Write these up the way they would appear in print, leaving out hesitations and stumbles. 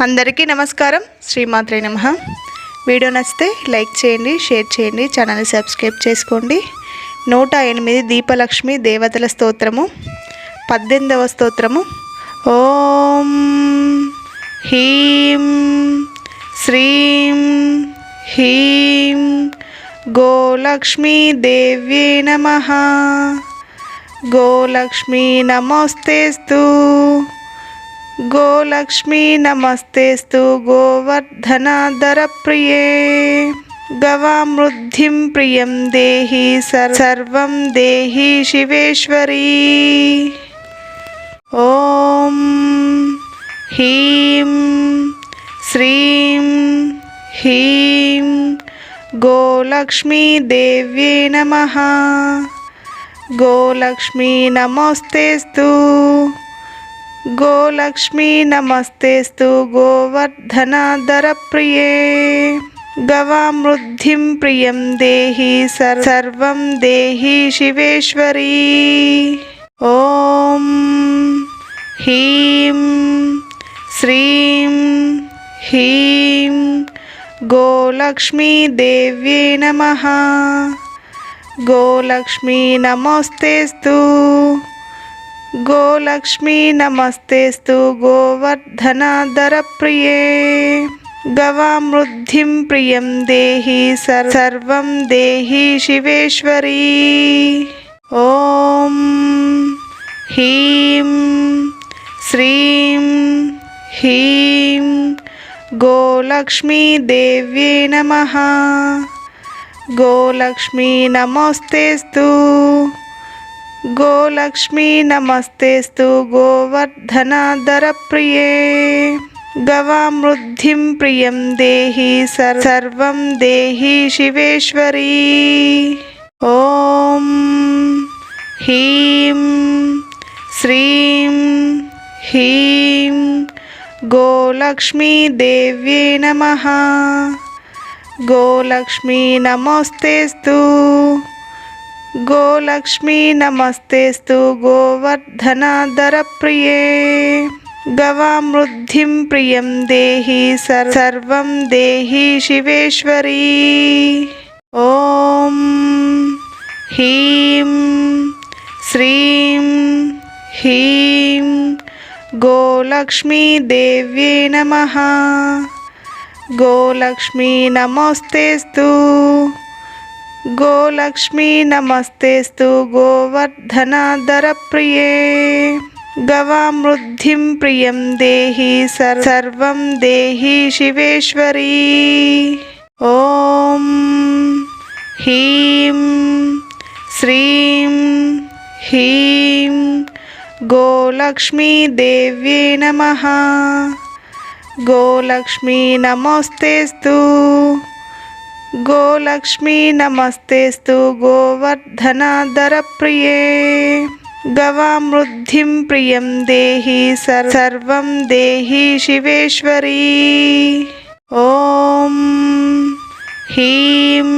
అందరికీ నమస్కారం. శ్రీమాత్రే నమః. వీడియో నచ్చితే లైక్ చేయండి, షేర్ చేయండి, ఛానల్ని సబ్స్క్రైబ్ చేసుకోండి. 108 దీపలక్ష్మి దేవతల స్తోత్రము, 18వ స్తోత్రము. ఓం హ్రీం శ్రీం హ్రీం గోలక్ష్మీ దేవ్యే నమః. గోలక్ష్మీ నమోస్తేస్తు, गोलक्ष्मी नमस्तेस्तु गोवर्धनाधरप्रिये. गवामृद्धिं प्रियं देहि सर्वं देहि शिवेश्वरी. ॐ ह्रीं श्रीं ह्रीं गोलक्ष्मी देव्ये नमः. गोलक्ष्मी नमोस्तेस्तु, गोलक्ष्मी नमस्तेस्तु गोवर्धनाधरप्रिये. गवामृद्धिं प्रियं देहि सर्वं देहि शिवेश्वरी. ॐ ह्रीं श्रीं ह्रीं गोलक्ष्मी देव्ये नमः. गोलक्ष्मी नमोस्तेस्तु, गोलक्ष्मी नमस्तेस्तु गोवर्धनाधरप्रिये. गवामृद्धिं प्रियं देहि सर्वं देहि शिवेश्वरी. ॐ ह्रीं श्रीं ह्रीं गोलक्ष्मी देव्ये नमः. गोलक्ष्मी नमोस्तेस्तु, गोलक्ष्मी नमस्तेस्तु गोवर्धनाधरप्रिये. गवामृद्धिं प्रियं देहि सर्वं देहि शिवेश्वरी. ॐ ह्रीं श्रीं ह्रीं गोलक्ष्मी देव्ये नमः. गोलक्ष्मी नमोस्तेस्तु, गोलक्ष्मी नमस्तेस्तु गोवर्धनाधरप्रिये. गवामृद्धिं प्रियं देहि सर्वं देहि शिवेश्वरी. ॐ ह्रीं श्रीं ह्रीं गोलक्ष्मी देव्ये नमः. गोलक्ष्मी नमोस्तेस्तु, गोलक्ष्मी नमस्तेस्तु गोवर्धनाधरप्रिये. गवामृद्धिं प्रियं देहि सर्वं देहि शिवेश्वरी. ॐ ह्रीं श्रीं ह्रीं गोलक्ष्मी देव्ये नमः. गोलक्ष्मी नमोस्तेस्तु, गोलक्ष्मी नमस्तेस्तु गोवर्धनाधरप्रिये. गवामृद्धिं प्रियं देहि सर्वं देहि शिवेश्वरी. ॐ ह्रीं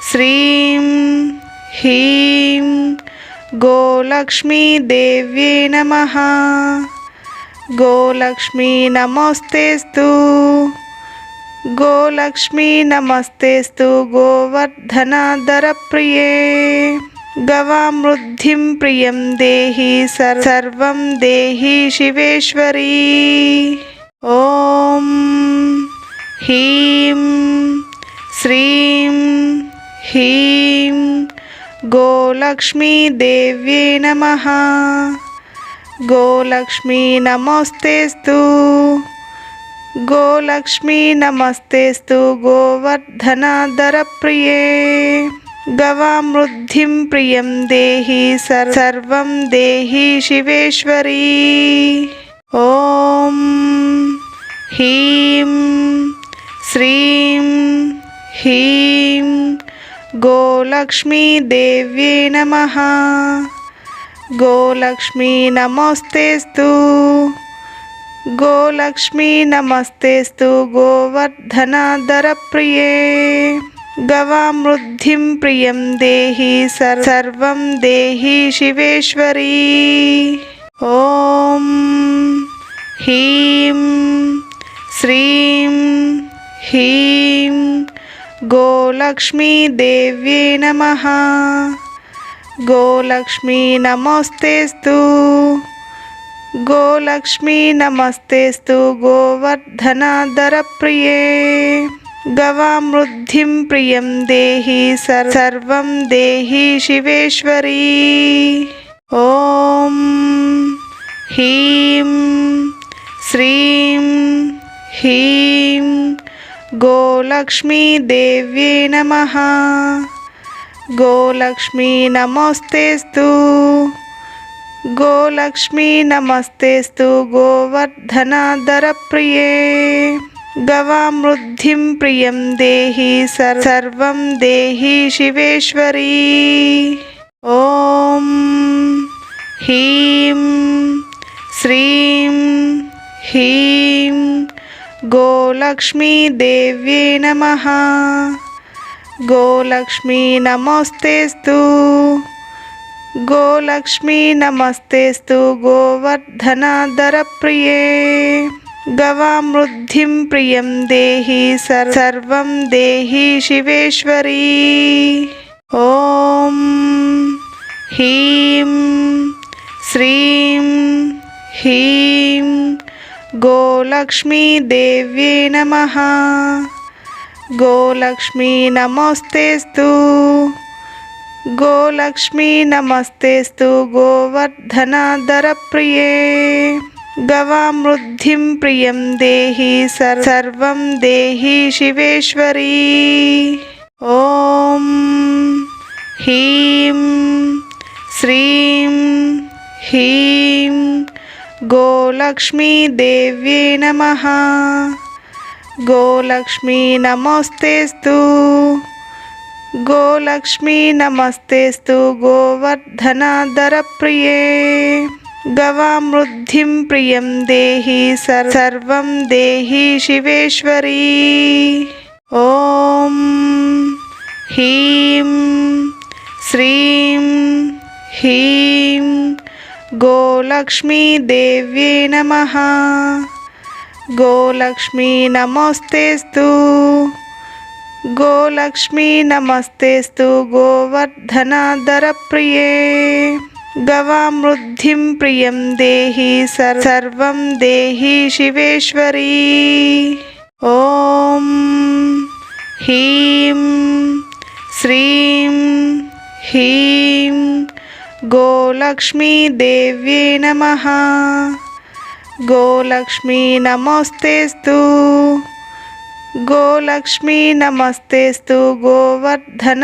श्रीं ह्रीं गोलक्ष्मी देव्ये नमः. गोलक्ष्मी नमोस्तेस्तु, गोलक्ष्मी नमस्तेस्तु गोवर्धनाधरप्रिये. गवामृद्धिं प्रियं देहि सर्वं देहि शिवेश्वरी. ॐ ह्रीं श्रीं ह्रीं गोलक्ष्मी देव्ये नमः. गोलक्ष्मी नमोस्तेस्तु, गोलक्ष्मी नमस्तेस्तु गोवर्धनाधरप्रिये. गवामृद्धिं प्रियं देहि सर्वं देहि शिवेश्वरी. ॐ ह्रीं श्रीं ह्रीं गोलक्ष्मी देव्ये नमः. गोलक्ष्मी नमोस्तेस्तु, गोलक्ष्मी नमस्तेस्तु गोवर्धनाधरप्रिये. गवामृद्धिं प्रियं देहि सर्वं देहि शिवेश्वरी. ॐ ह्रीं శ్రీం హ్రీం గోలక్ష్మీదేవ్యై నమః. గోలక్ష్మీ నమోస్తేస్తు గోలక్ష్మీ నమస్తేస్తు గోవర్ధనధరప్రియే. గవామృద్ధిం ప్రియం దేహి సర్వం దేహి శివేశ్వరీ. ఓం హ్రీం శ్రీం హ్రీం గోలక్ష్మీదేవ్యై నమః. గోలక్ష్మీ నమోస్తేస్తు గోలక్ష్మీ నమస్తేస్తు గోవర్ధనధరప్రియే. గవామృద్ధిం ప్రియం దేహి సర్వం దేహి శివేశ్వరీ. ఓం హ్రీం శ్రీం హ్రీం గోలక్ష్మీదేవ్యై నమః. గోలక్ష్మీ నమోస్తేస్తు గోలక్ష్మీ నమస్తేస్తు గోవర్ధనధరప్రియే. గవామృద్ధిం ప్రియం దేహి సర్వం దేహి శివేశ్వరీ. ఓం హ్రీం శ్రీం హ్రీం గోలక్ష్మీదేవ్యై నమః. గోలక్ష్మీ నమోస్తేస్తు గోలక్ష్మీ నమస్తేస్తు గోవర్ధనధరప్రియే. గవామృద్ధిం ప్రియం దేహి సర్వం దేహి శివేశ్వరీ. ఓం హ్రీం శ్రీం హ్రీం గోలక్ష్మీదేవ్యై నమః. గోలక్ష్మీ నమోస్తేస్తు గోలక్ష్మీ నమస్తేస్తు గోవర్ధనధరప్రియే. గవామృద్ధిం ప్రియం దేహి సర్వం దేహి శివేశ్వరీ. ఓం హ్రీం శ్రీం హ్రీం గోలక్ష్మీదేవ్యై నమః. గోలక్ష్మీ నమోస్తేస్తు గోలక్ష్మీ నమస్తేస్తు గోవర్ధనధరప్రియే. గవామృద్ధిం ప్రియం దేహి సర్వం దేహి శివేశ్వరీ. ఓం హ్రీం శ్రీం హ్రీం గోలక్ష్మీదేవ్యై నమః. గోలక్ష్మీ నమోస్తేస్తు గోలక్ష్మీ నమస్తేస్తు గోవర్ధనధరప్రియే.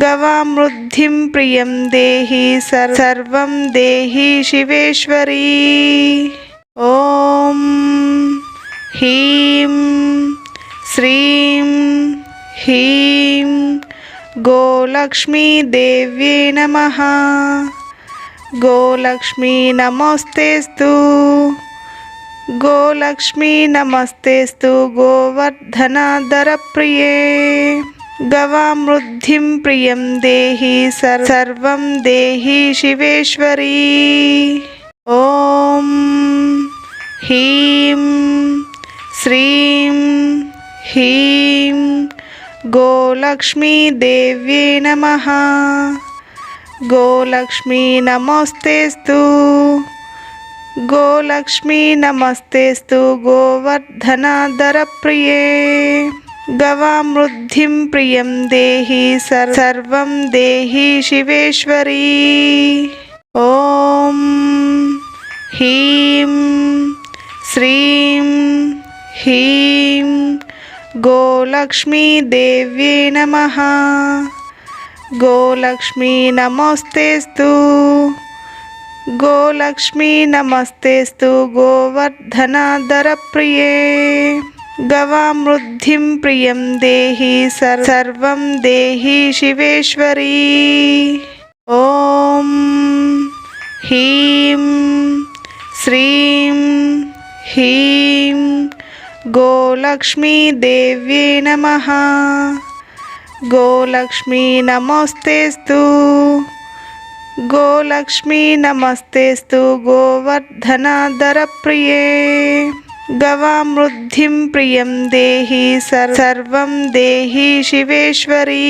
గవామృద్ధిం ప్రియం దేహి సర్వం దేహి శివేశ్వరీ. ఓం హ్రీం శ్రీం హ్రీం గోలక్ష్మీదేవ్యై నమః. గోలక్ష్మీ నమోస్తేస్తు గోలక్ష్మీ నమస్తేస్తు గోవర్ధనధరప్రియే. గవామృద్ధిం ప్రియం దేహి సర్వం దేహి శివేశ్వరీ. ఓం హ్రీం శ్రీం హ్రీం గోలక్ష్మీదేవ్యై నమః. గోలక్ష్మీ నమోస్తేస్తు గోలక్ష్మీ నమస్తేస్తు గోవర్ధనధరప్రియే. గవామృద్ధిం ప్రియం దేహి సర్వం దేహి శివేశ్వరీ. ఓం హ్రీం శ్రీం హ్రీం గోలక్ష్మీదేవ్యై నమః. గోలక్ష్మీ నమోస్తేస్తు గోలక్ష్మీ నమస్తేస్తు గోవర్ధనధరప్రియే. గవామృద్ధిం ప్రియం దేహి సర్వం దేహి శివేశ్వరీ. ఓం హ్రీం శ్రీం హ్రీం గోలక్ష్మీదేవ్యై నమః. గోలక్ష్మీ నమోస్తేస్తు गोलक्ष्मी नमस्तेस्तु गोवर्धनधरप्रिये गवामृद्धिं प्रियं देहि सर्वं देहि शिवेश्वरी।